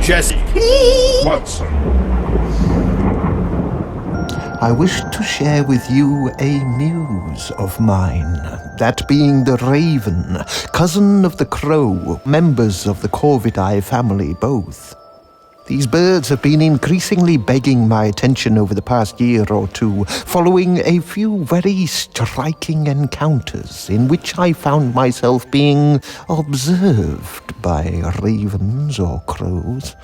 Jesse. Watson. I wish to share with you a muse of mine, that being the raven, cousin of the crow, members of the corvidae family both. These birds have been increasingly begging my attention over the past year or two, following a few very striking encounters in which I found myself being observed by ravens or crows.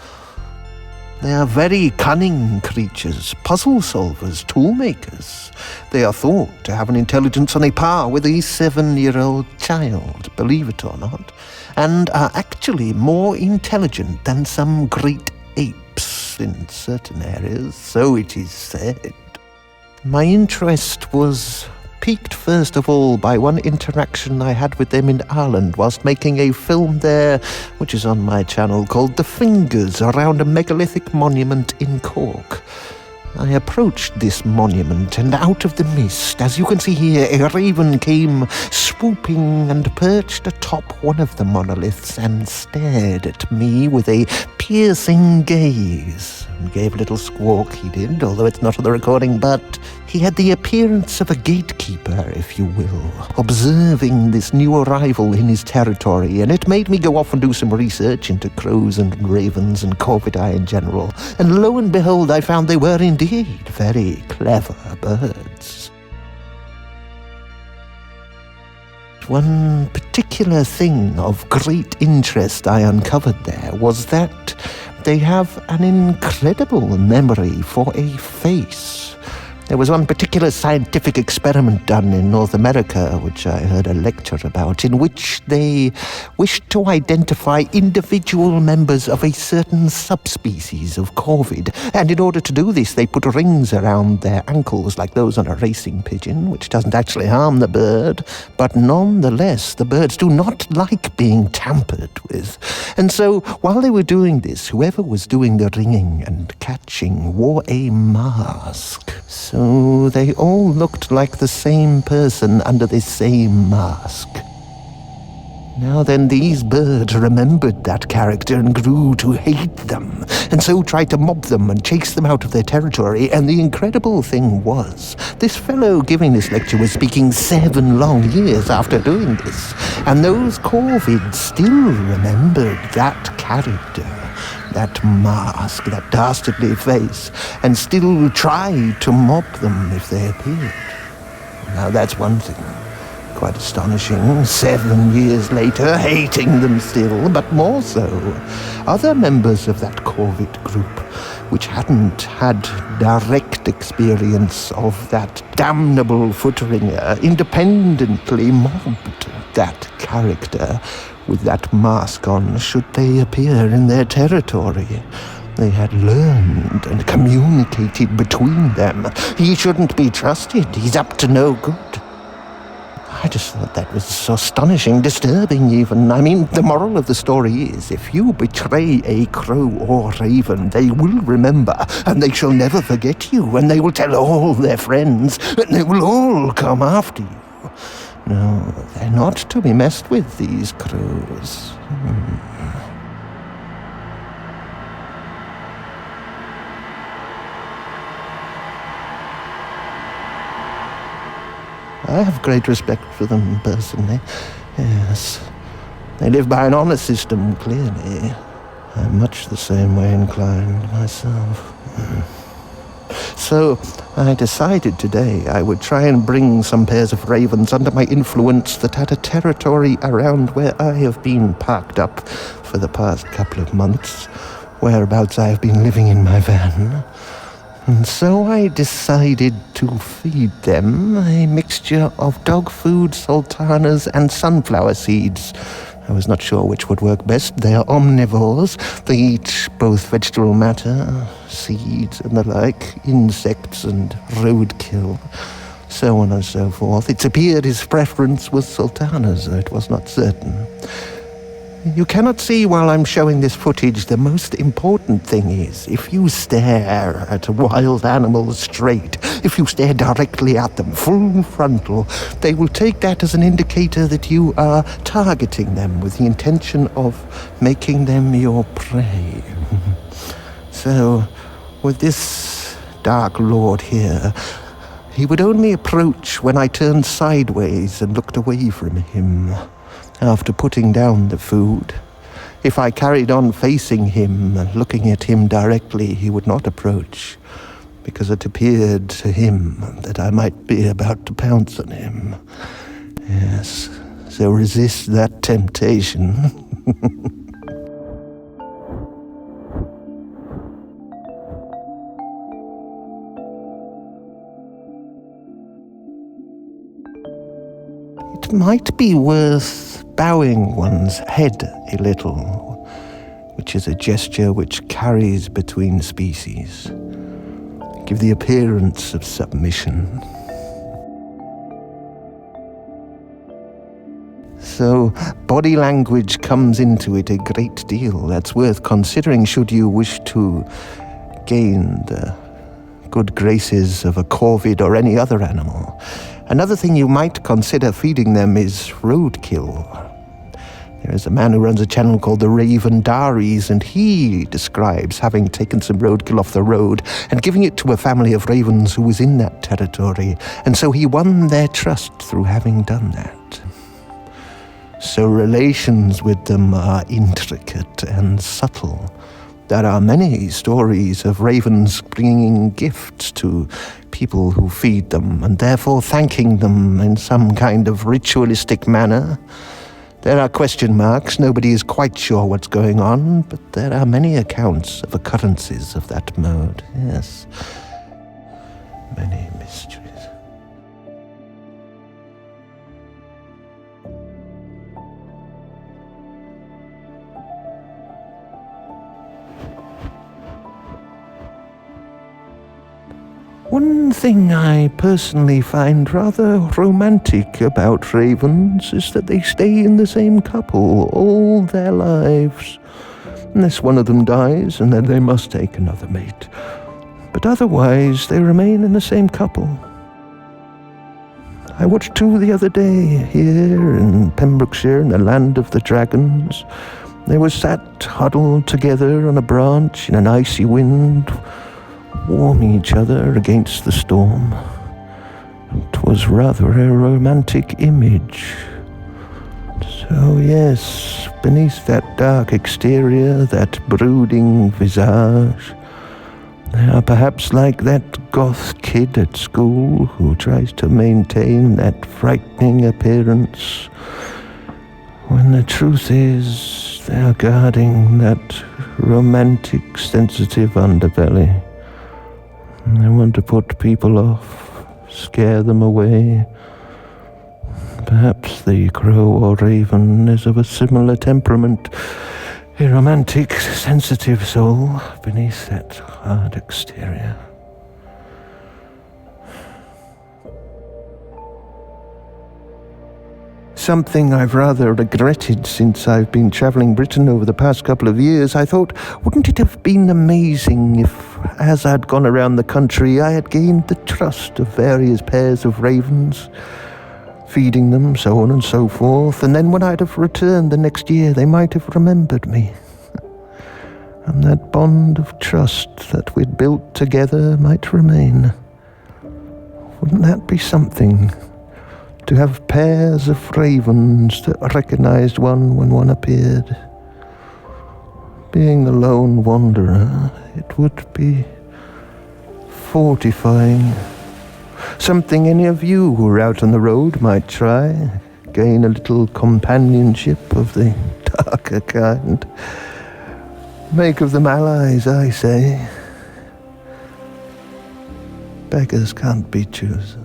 They are very cunning creatures, puzzle solvers, tool makers. They are thought to have an intelligence on a par with a 7-year-old child, believe it or not, and are actually more intelligent than some great apes in certain areas, so it is said. My interest was piqued first of all by one interaction I had with them in Ireland whilst making a film there, which is on my channel, called The Fingers, around a megalithic monument in Cork. I approached this monument, and out of the mist, as you can see here, a raven came swooping and perched atop one of the monoliths and stared at me with a piercing gaze. And gave a little squawk, he did, although it's not on the recording, but he had the appearance of a gatekeeper, if you will, observing this new arrival in his territory, and it made me go off and do some research into crows and ravens and corvidae in general, and lo and behold, I found they were indeed very clever birds. One particular thing of great interest I uncovered there was that they have an incredible memory for a face. There was one particular scientific experiment done in North America, which I heard a lecture about, in which they wished to identify individual members of a certain subspecies of corvid. And in order to do this, they put rings around their ankles like those on a racing pigeon, which doesn't actually harm the bird, but nonetheless, the birds do not like being tampered with. And so, while they were doing this, whoever was doing the ringing and catching wore a mask. So they all looked like the same person under the same mask. Now then, these birds remembered that character and grew to hate them, and so tried to mob them and chase them out of their territory. And the incredible thing was, this fellow giving this lecture was speaking 7 long years after doing this, and those corvids still remembered that character, that mask, that dastardly face, and still tried to mob them if they appeared. Now that's one thing. Quite astonishing, 7 years later, hating them still, but more so, other members of that corvid group, which hadn't had direct experience of that damnable footringer, independently mobbed that character with that mask on should they appear in their territory. They had learned and communicated between them. He shouldn't be trusted. He's up to no good. I just thought that was so astonishing, disturbing even. I mean, the moral of the story is, if you betray a crow or raven, they will remember, and they shall never forget you, and they will tell all their friends, and they will all come after you. No, they're not to be messed with, these crows. I have great respect for them, personally. Yes. They live by an honor system, clearly. I'm much the same way inclined myself. So, I decided today I would try and bring some pairs of ravens under my influence that had a territory around where I have been parked up for the past couple of months, whereabouts I have been living in my van. And so I decided to feed them a mixture of dog food, sultanas, and sunflower seeds. I was not sure which would work best. They are omnivores. They eat both vegetable matter, seeds and the like, insects and roadkill, so on and so forth. It appeared his preference was sultanas, though it was not certain. You cannot see while I'm showing this footage. The most important thing is, if you stare at wild animals straight, if you stare directly at them, full frontal, they will take that as an indicator that you are targeting them with the intention of making them your prey. So, with this dark lord here, he would only approach when I turned sideways and looked away from him after putting down the food. If I carried on facing him and looking at him directly, he would not approach, because it appeared to him that I might be about to pounce on him. Yes, so resist that temptation. It might be worth bowing one's head a little, which is a gesture which carries between species. Give the appearance of submission. So, body language comes into it a great deal. That's worth considering should you wish to gain the good graces of a corvid or any other animal. Another thing you might consider feeding them is roadkill. There is a man who runs a channel called the Raven Diaries, and he describes having taken some roadkill off the road and giving it to a family of ravens who was in that territory, and so he won their trust through having done that. So relations with them are intricate and subtle. There are many stories of ravens bringing gifts to people who feed them, and therefore thanking them in some kind of ritualistic manner. There are question marks, nobody is quite sure what's going on, but there are many accounts of occurrences of that mode, yes. Many mysteries. One thing I personally find rather romantic about ravens is that they stay in the same couple all their lives. Unless one of them dies, and then they must take another mate. But otherwise, they remain in the same couple. I watched two the other day here in Pembrokeshire, in the land of the dragons. They were sat huddled together on a branch in an icy wind, warming each other against the storm. It was rather a romantic image. So yes, beneath that dark exterior, that brooding visage, they are perhaps like that goth kid at school who tries to maintain that frightening appearance, when the truth is they are guarding that romantic, sensitive underbelly. They want to put people off, scare them away. Perhaps the crow or raven is of a similar temperament, a romantic, sensitive soul beneath that hard exterior. Something I've rather regretted since I've been travelling Britain over the past couple of years. I thought, wouldn't it have been amazing if, as I'd gone around the country, I had gained the trust of various pairs of ravens, feeding them, so on and so forth, and then when I'd have returned the next year, they might have remembered me. And that bond of trust that we'd built together might remain. Wouldn't that be something? To have pairs of ravens that recognized one when one appeared. Being the lone wanderer, it would be fortifying. Something any of you who are out on the road might try. Gain a little companionship of the darker kind. Make of them allies, I say. Beggars can't be choosers.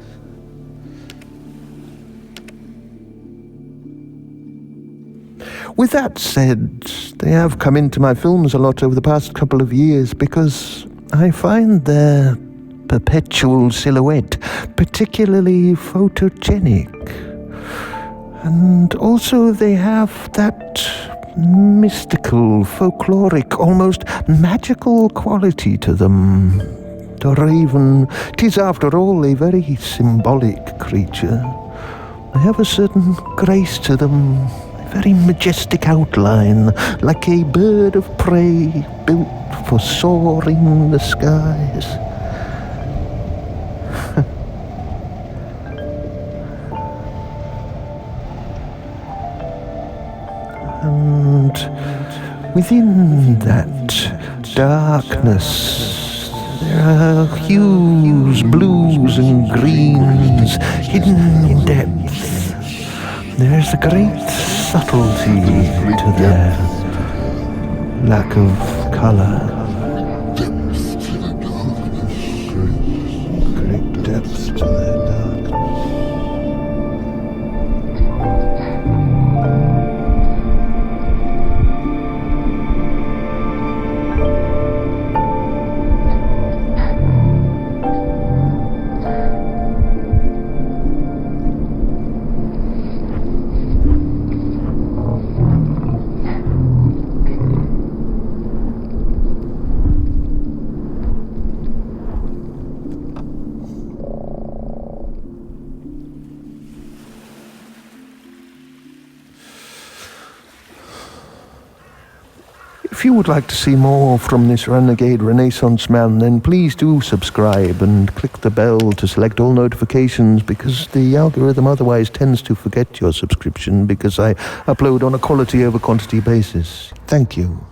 With that said, they have come into my films a lot over the past couple of years because I find their perpetual silhouette particularly photogenic. And also they have that mystical, folkloric, almost magical quality to them. The raven, 'tis after all a very symbolic creature. They have a certain grace to them, a very majestic outline, like a bird of prey built for soaring the skies. And within that darkness, there are hues, blues and greens, hidden in depth. There's a great subtlety to their lack of colour. Great depth to their darkness. If you would like to see more from this renegade Renaissance man, then please do subscribe and click the bell to select all notifications, because the algorithm otherwise tends to forget your subscription because I upload on a quality over quantity basis. Thank you.